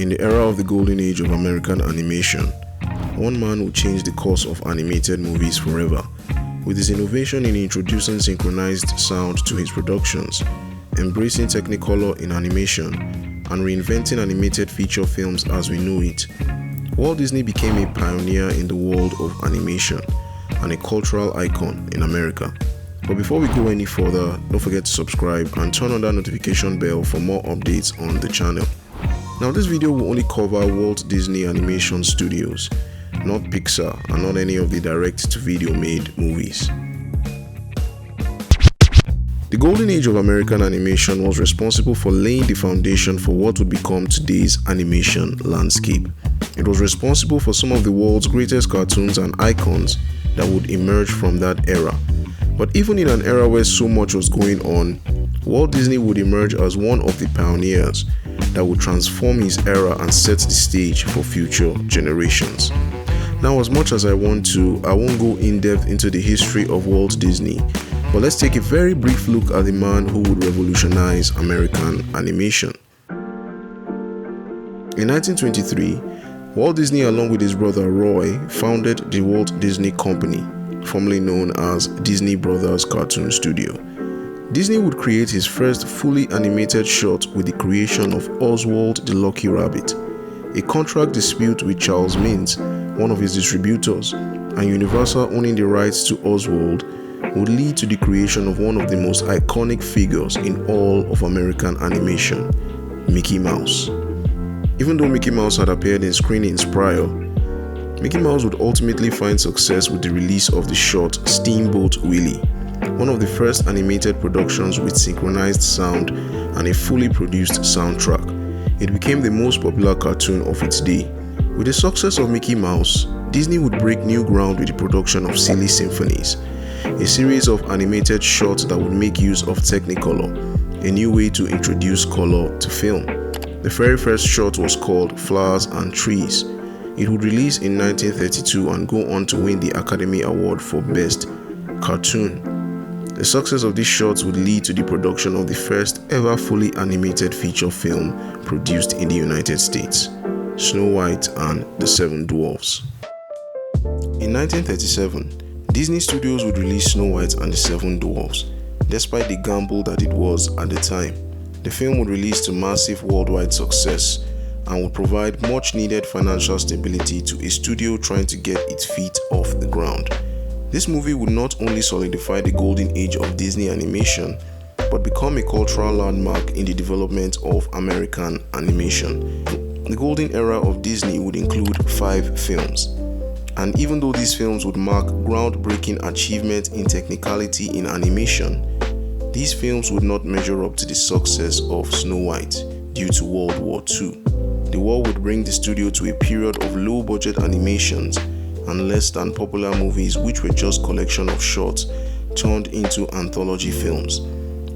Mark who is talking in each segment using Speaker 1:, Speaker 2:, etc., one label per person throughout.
Speaker 1: In the era of the golden age of American animation, one man who changed the course of animated movies forever with his innovation in introducing synchronized sound to his productions, embracing Technicolor in animation, and reinventing animated feature films as we know it. Walt Disney became a pioneer in the world of animation and a cultural icon in America. But before we go any further, don't forget to subscribe and turn on that notification bell for more updates on the channel. Now, this video will only cover Walt Disney Animation Studios, not Pixar and not any of the direct-to-video made movies. The golden age of American animation was responsible for laying the foundation for what would become today's animation landscape. It was responsible for some of the world's greatest cartoons and icons that would emerge from that era. But even in an era where so much was going on, Walt Disney would emerge as one of the pioneers that would transform his era and set the stage for future generations. Now, as much as I want to, I won't go in depth into the history of Walt Disney, but let's take a very brief look at the man who would revolutionize American animation. In 1923, Walt Disney, along with his brother Roy, founded the Walt Disney Company, formerly known as Disney Brothers Cartoon Studio. Disney would create his first fully animated short with the creation of Oswald the Lucky Rabbit. A contract dispute with Charles Mintz, one of his distributors, and Universal owning the rights to Oswald would lead to the creation of one of the most iconic figures in all of American animation, Mickey Mouse. Even though Mickey Mouse had appeared in screenings prior, Mickey Mouse would ultimately find success with the release of the short Steamboat Willie, one of the first animated productions with synchronized sound and a fully produced soundtrack. It became the most popular cartoon of its day. With the success of Mickey Mouse, Disney would break new ground with the production of Silly Symphonies, a series of animated shorts that would make use of Technicolor, a new way to introduce color to film. The very first short was called Flowers and Trees. It would release in 1932 and go on to win the Academy Award for Best Cartoon. The success of these shorts would lead to the production of the first ever fully animated feature film produced in the United States, Snow White and the Seven Dwarfs. In 1937, Disney Studios would release Snow White and the Seven Dwarfs, despite the gamble that it was at the time. The film would release to massive worldwide success and would provide much needed financial stability to a studio trying to get its feet off the ground. This movie would not only solidify the golden age of Disney animation, but become a cultural landmark in the development of American animation. The golden era of Disney would include 5 films. And even though these films would mark groundbreaking achievement in technicality in animation, these films would not measure up to the success of Snow White due to World War II. The war would bring the studio to a period of low-budget animations and less than popular movies, which were just collection of shorts turned into anthology films.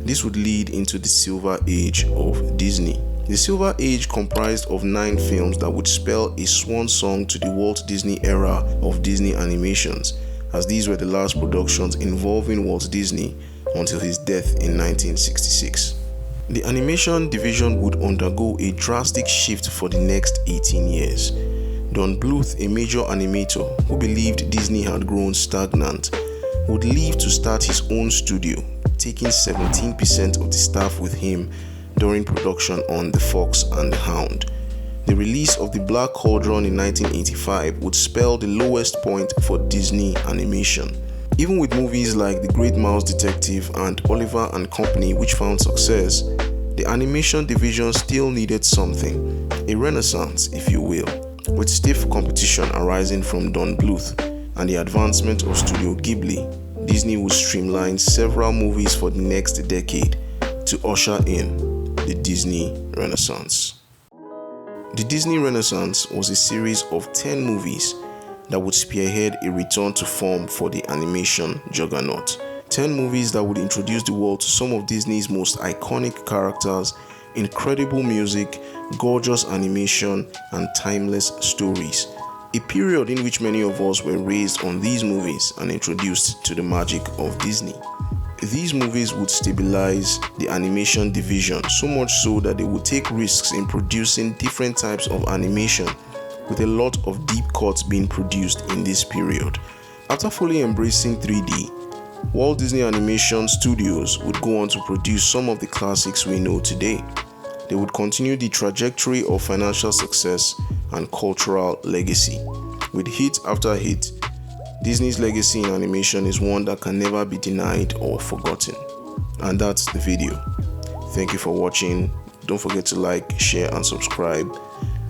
Speaker 1: This would lead into the Silver Age of Disney. The Silver Age comprised of 9 films that would spell a swan song to the Walt Disney era of Disney animations, as these were the last productions involving Walt Disney until his death in 1966. The animation division would undergo a drastic shift for the next 18 years. Don Bluth, a major animator who believed Disney had grown stagnant, would leave to start his own studio, taking 17% of the staff with him during production on The Fox and the Hound. The release of The Black Cauldron in 1985 would spell the lowest point for Disney animation. Even with movies like The Great Mouse Detective and Oliver and Company, which found success, the animation division still needed something, a renaissance if you will. With stiff competition arising from Don Bluth and the advancement of Studio Ghibli, Disney would streamline several movies for the next decade to usher in the Disney Renaissance. The Disney Renaissance was a series of 10 movies that would spearhead a return to form for the animation juggernaut. 10 movies that would introduce the world to some of Disney's most iconic characters, incredible music, gorgeous animation, and timeless stories. A period in which many of us were raised on these movies and introduced to the magic of Disney. these movies would stabilize the animation division, so much so that they would take risks in producing different types of animation, with a lot of deep cuts being produced in this period. After fully embracing 3D, Walt Disney Animation Studios would go on to produce some of the classics we know today. They would continue the trajectory of financial success and cultural legacy. With hit after hit, Disney's legacy in animation is one that can never be denied or forgotten. And that's the video. Thank you for watching. Don't forget to like, share, and subscribe.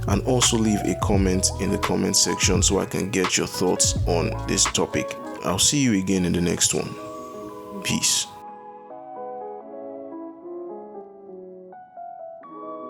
Speaker 1: And also leave a comment in the comment section so I can get your thoughts on this topic. I'll see you again in the next one. Peace.